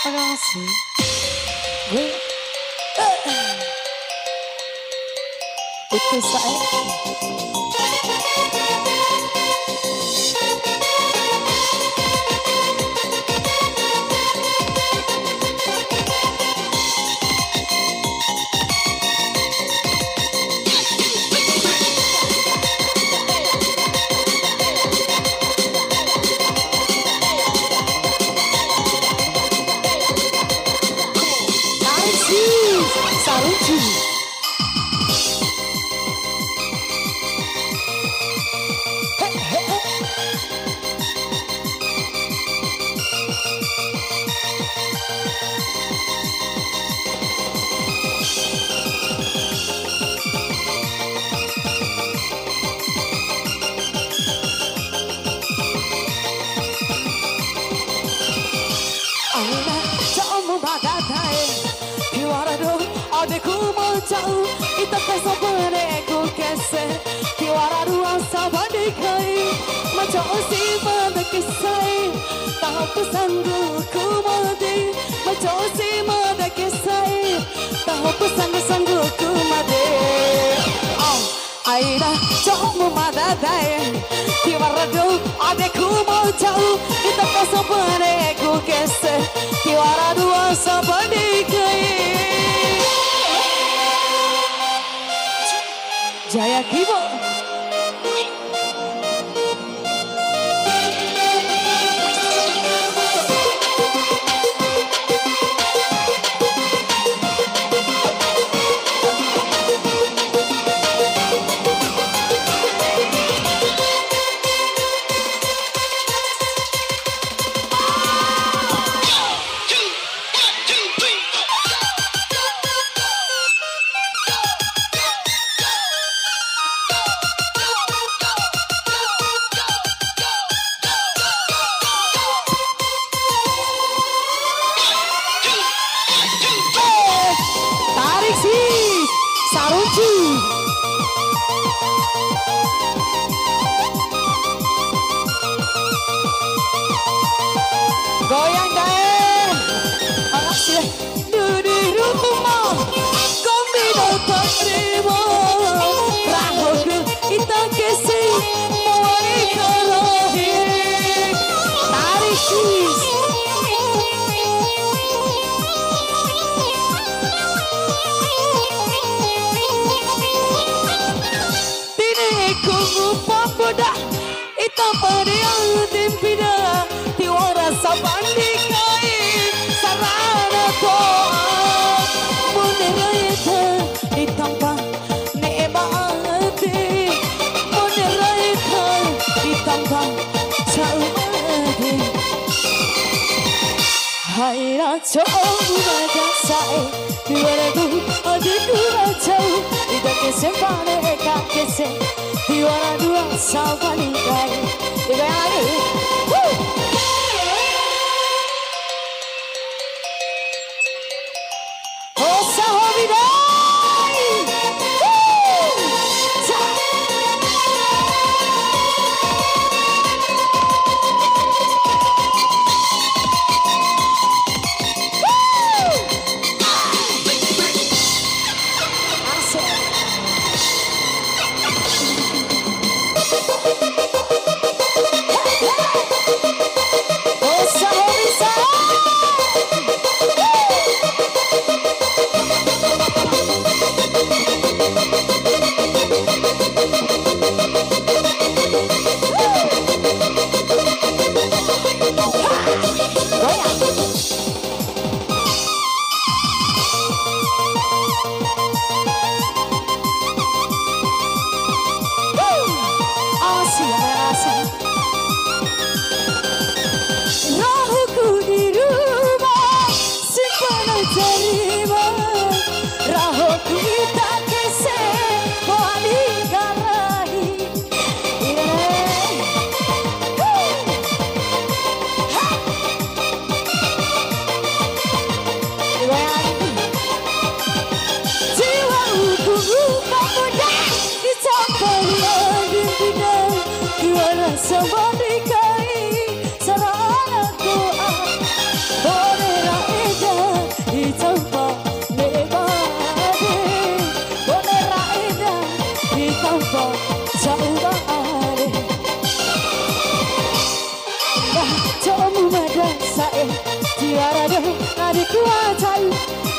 Makasih. Gue putus saya. Saluti. Adekku mau jauh, itu kesabaranku keseh. Tiwara ruang sabadi kai, macam si pada kisah. Tahu pesanku ku mati, macam si pada kisah. Tahu pesanku ku mati. Oh, aida cuma mada day. Tiwara ruang adekku mau jauh, itu kesabaranku keseh. Tiwara ruang sabadi kai. Jaya Kibo. Saruji. Goyang deh. Makasih. Di rumah kami datang terima. Rahoku kita kesih mulai karahi. Tarik sis. Pemuda itu pada yang timpida tiwara sabandi kai sarana toa muneraita ditampa neemati muneraita ditampa chalmadi haira coba kasai tiwaraku adiku rachau idake sempane kakese tiwara dua sabani kai goyang lagi. Oh sahabidai.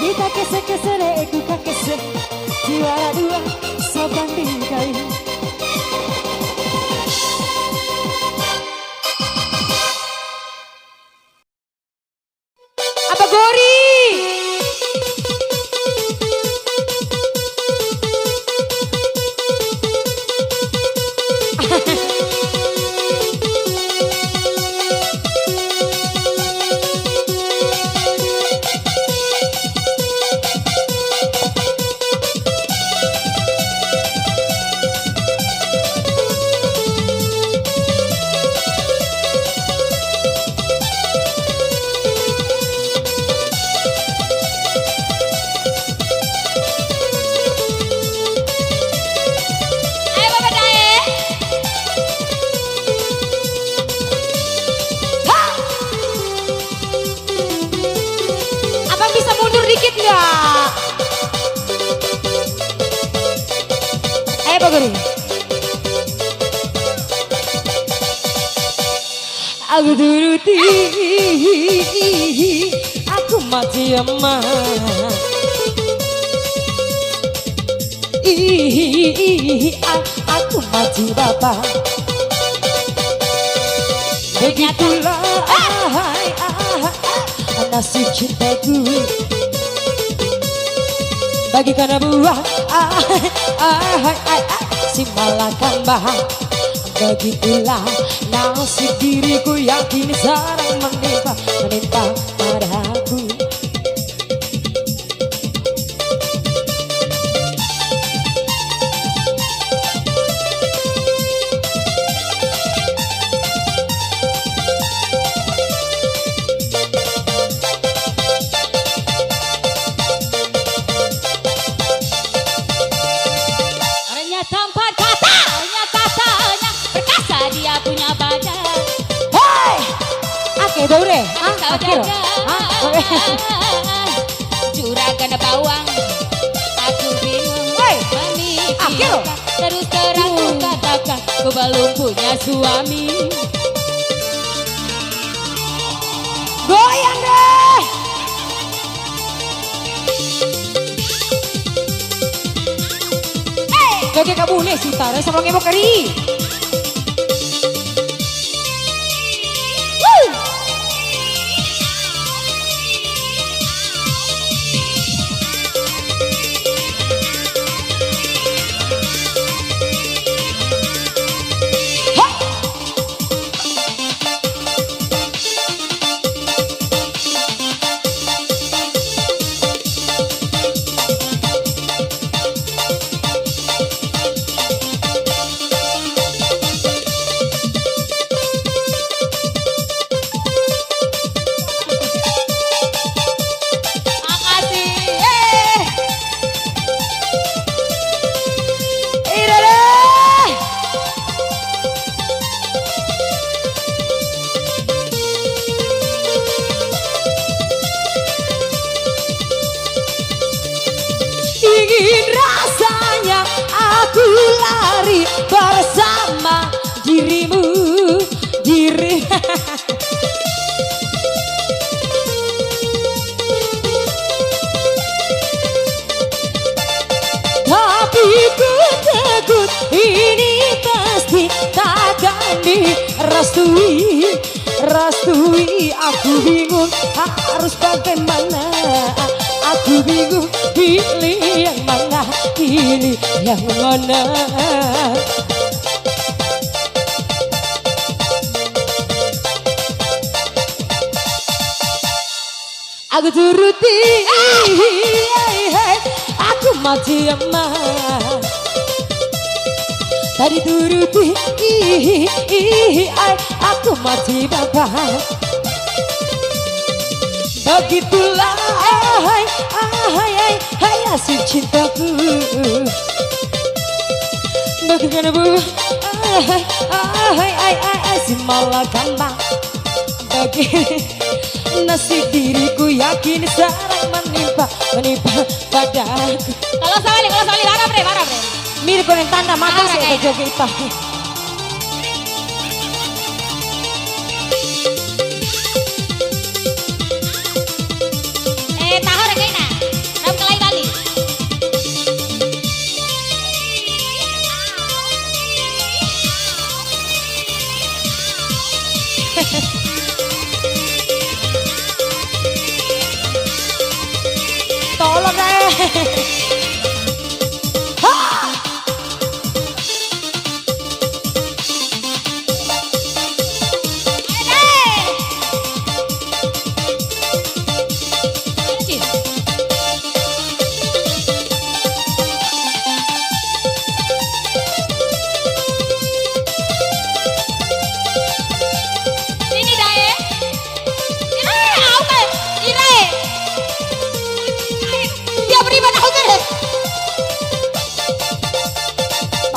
Kita kese-kese leku kakese Juara dua sopan dikai Apa Gori? Dikit nggak? Ayo Pak Gori. Aku turuti, aku mati emak. Aku mati bapak. Begitulah nasib cintaku. Bagikan buah si malakambah. Begitulah nasib diriku yang kini sarang menimpa padaku. Dore, akhir, juragan bawang, aku bingung memikirkan. Terus terang ku katakan, ku belum punya suami. Goyang deh. Joget kamu nih si Tara sama ngebok kari. Ingin rasanya aku lari bersama dirimu, tapi ku takut ini pasti takkan direstui. Aku bingung harus bagaimana. Aku bingung pilih yang mana, pilih yang mana. Aku turuti, aku mati emak. Tadi turuti, aku mati bapak. Begitulah asik cintaku. Bagikan buah si malakambah. Bagi nasib diriku yakin sarang menimpa padaku. Kalau sali harap bre. Mirip dengan tanda mata saya joget itu. Tahor kayak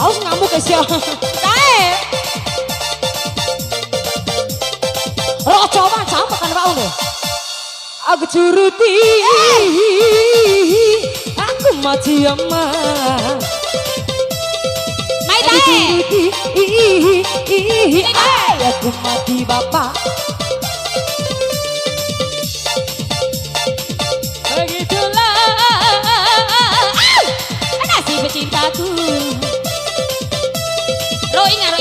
Tahu ngamuk guys ya. Kae. Oh coba sama kan Pak Uno. Aku curuti. Aku mati aman. Mai tae. Aku mati bapak. Begitulah nasib pecintaku. Roinga.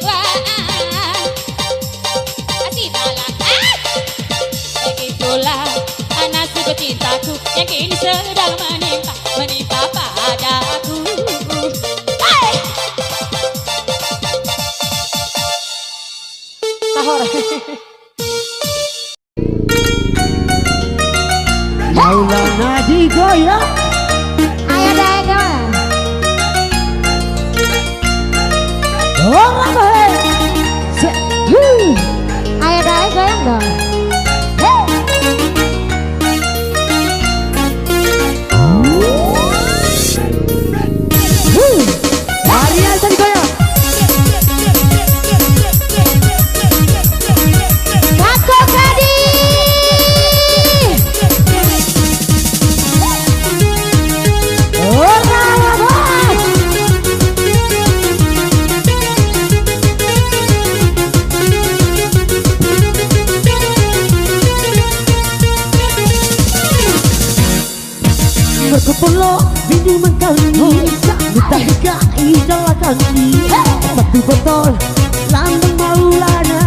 Wah, asih talak. Begitulah nasib pecintaku yang kini sedang menimpa padaku. Tahor. Maulana digoyang. Ayo deh kawan. Orang Ayo deh goyang dong. Harian tadi goyang. Kakak Kadi. Orang berkepolo bini mengkali Mutahika idola kami Satu botol lambang Maulana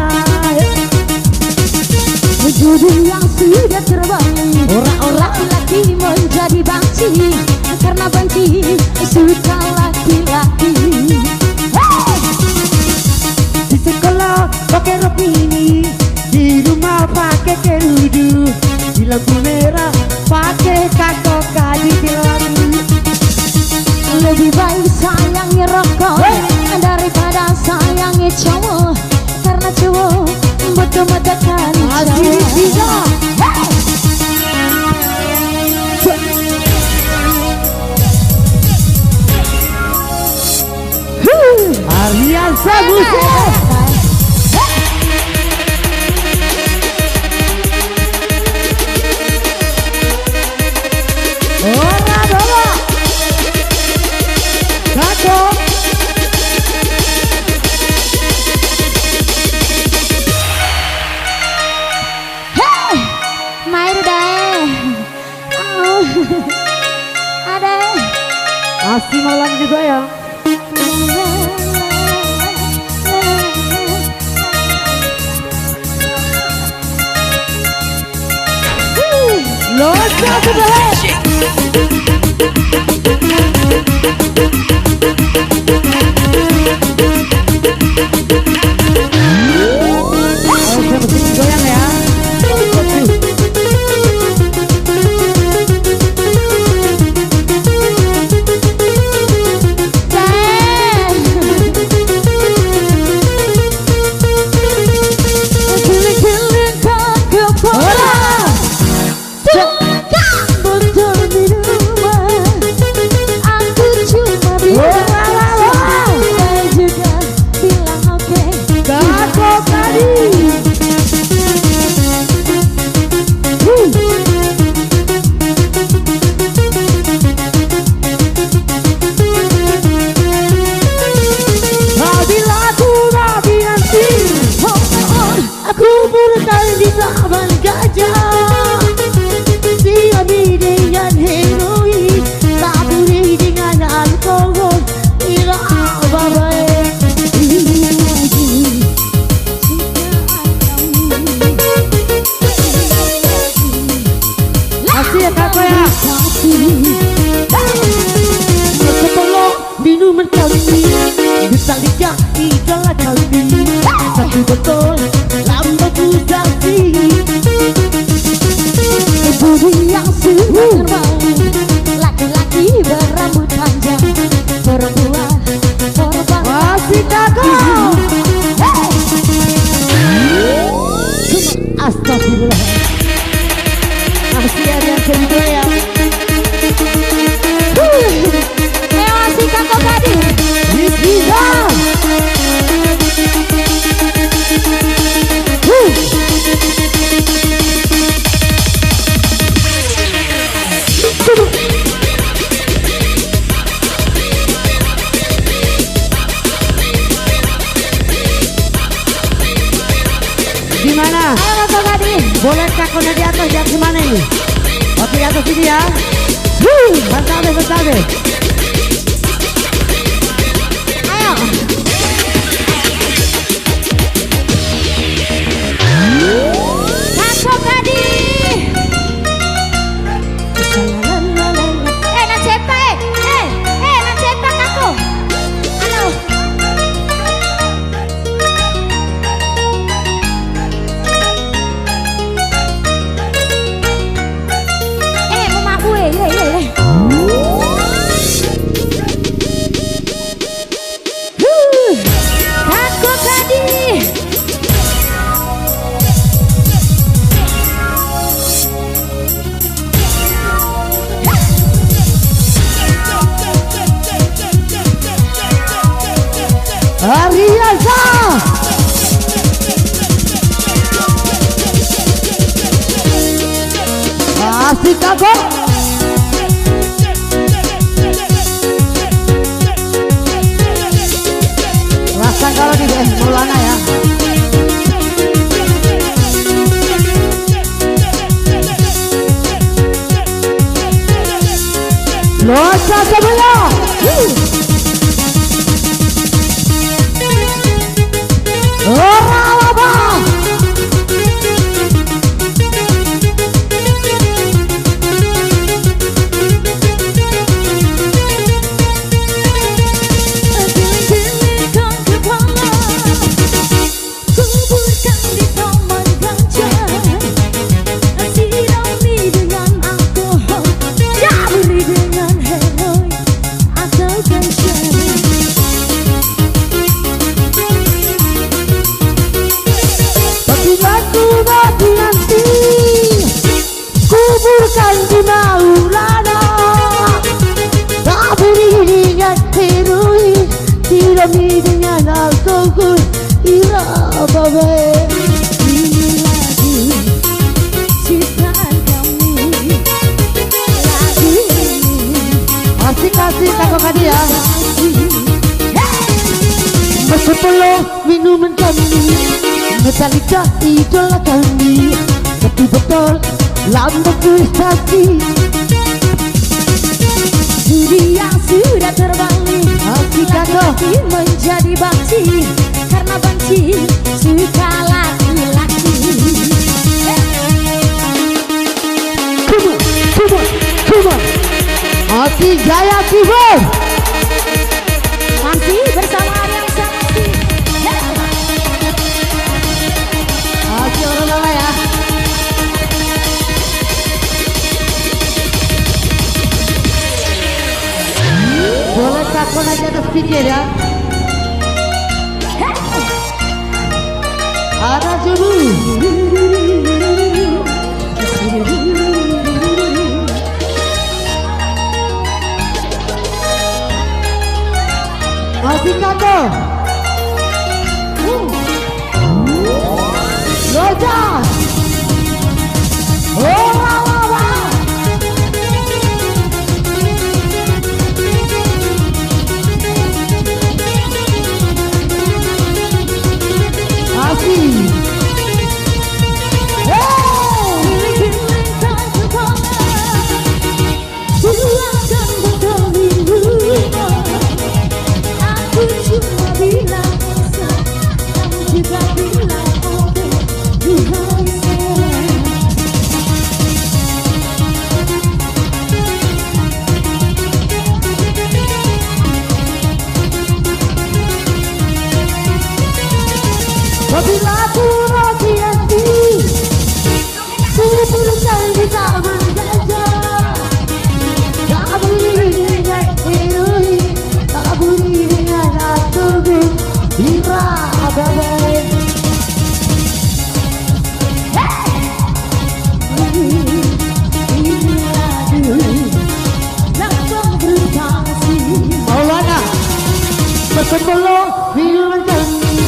Judul yang sudah terbang. Orang-orang laki menjadi banci karena banci suka laki-laki. Di sekolah pakai rok mini, di rumah pakai kerudu, di lampu merah pakai kakok kadi lagu. Lebih baik sayangi rokok daripada sayangi cowok karena cowok betul-betul Asli tidak. Harian Sabuset. Ora doa. Kakok. Main deh. Ada. Asli malam juga ya. Losa sudah. Saya mesti goyang ya. Betul Boleh kakonya di atas mana ini? Oke, di atas sini ya. Mantap deh, mantap deh. Ayo. Kakak tadi. Naceta naceta kakak. Halo. Mama gue, Kakak tadi. Ariasa. Asik kakak. Rasakan kalau di Maulana ya. Losa sebelah. Orang apa? Kuburkan di Maulana, taburi dengan heroin, tirami dengan alkohol, irababe. Ini lagu ciptaan kami. Lagu ini Asik-asik kakak dia. Bersepuluh minuman kami, Metallica idola kami, tapi betul lambang prestasi. dunia sudah terbalik. Asik kakak. Laki menjadi banci karena banci suka laki-laki. Coba. Asik Jaya Kibur. Banci bersama Ariel Samsi. Asik orang lama ya. Boleh kakak aja atas pikir ya. Ada juru. Masih kakak. Rojas. Bila ku roti hati, sepuluh di taman gajah. Tak beri dengan heroin, tak beri dengan alkohol, irababe. Ini lagu lambang prestasi. Maulana bersepuluh minuman kami,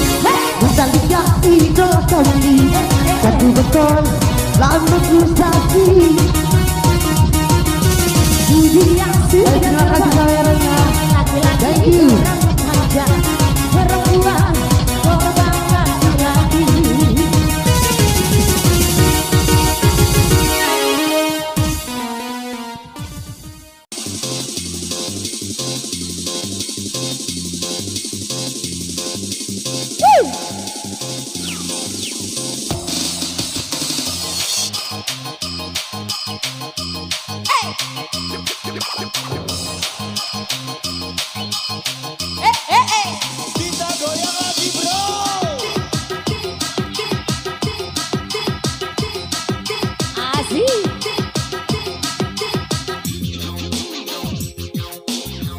Metallica idola kami, tapi betul lambang prestasi. Dunia sudah Terima kasih kameranya. Thank you. Perempuan korban laki-laki.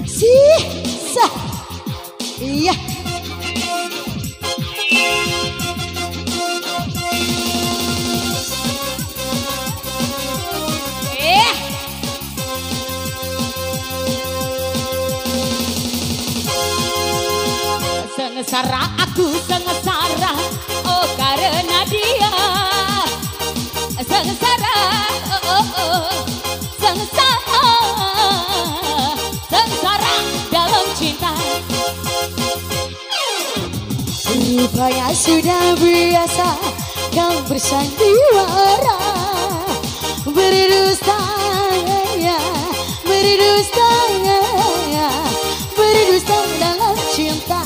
Sisa. Iya. Sengsara aku sengsara, oh karena dia. Sengsara, sengsara, sengsara dalam cinta. Rupanya sudah biasa kau bersandiwara, berdusta, berdusta, berdusta dalam cinta.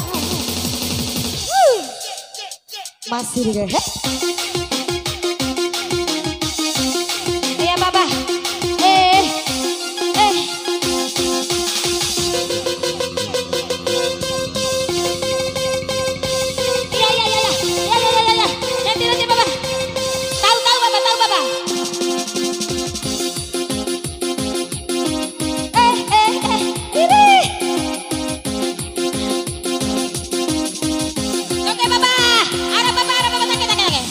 Masih deh. Iya Papa. Nanti Papa. Tahu Papa, tahu Papa. Ini. Oke Papa. Ada Papa, take.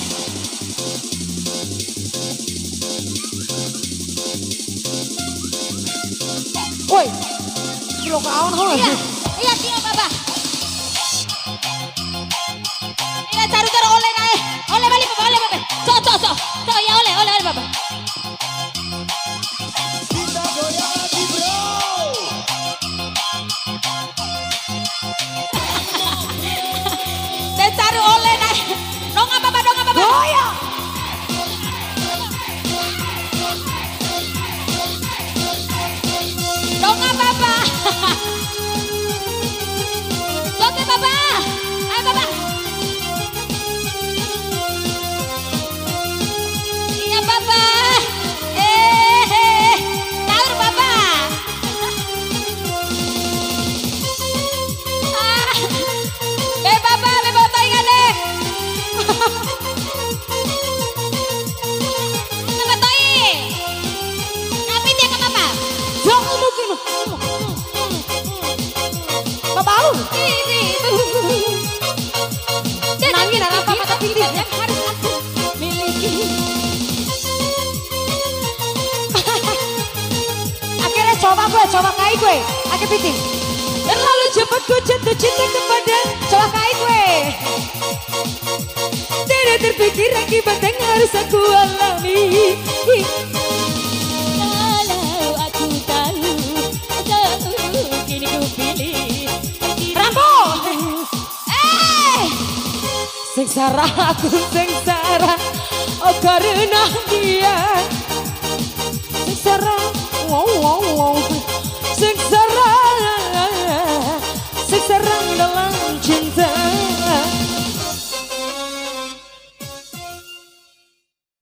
Woi, kilo kawan kau Iya, iya kilo Papa. Ini taruh oleh naik, oleh balik Papa, oleh Papa. So ya oleh Papa. Kita goyang lagi bro. Dan taruh oleh naik, dong apa Papa. goyang. Dong apa Papa. Oke Papa, ayo Papa. Iya Papa. Taruh Papa. Papa, foto ikan deh. Fotoin. Tapi dia ke Papa. Jangan mungkin. Babau. Nangin anak Papa tapi ini. Yang harus aku miliki. Akhirnya coba kai gue. Akhir piting. Terlalu cepat ku jatuh cinta kepada coba kai gue. Tidak terpikir akibat yang harus aku alami. Kalau aku tahu kini ku pilih Rambo. Sengsara aku sengsara, oh karena dia.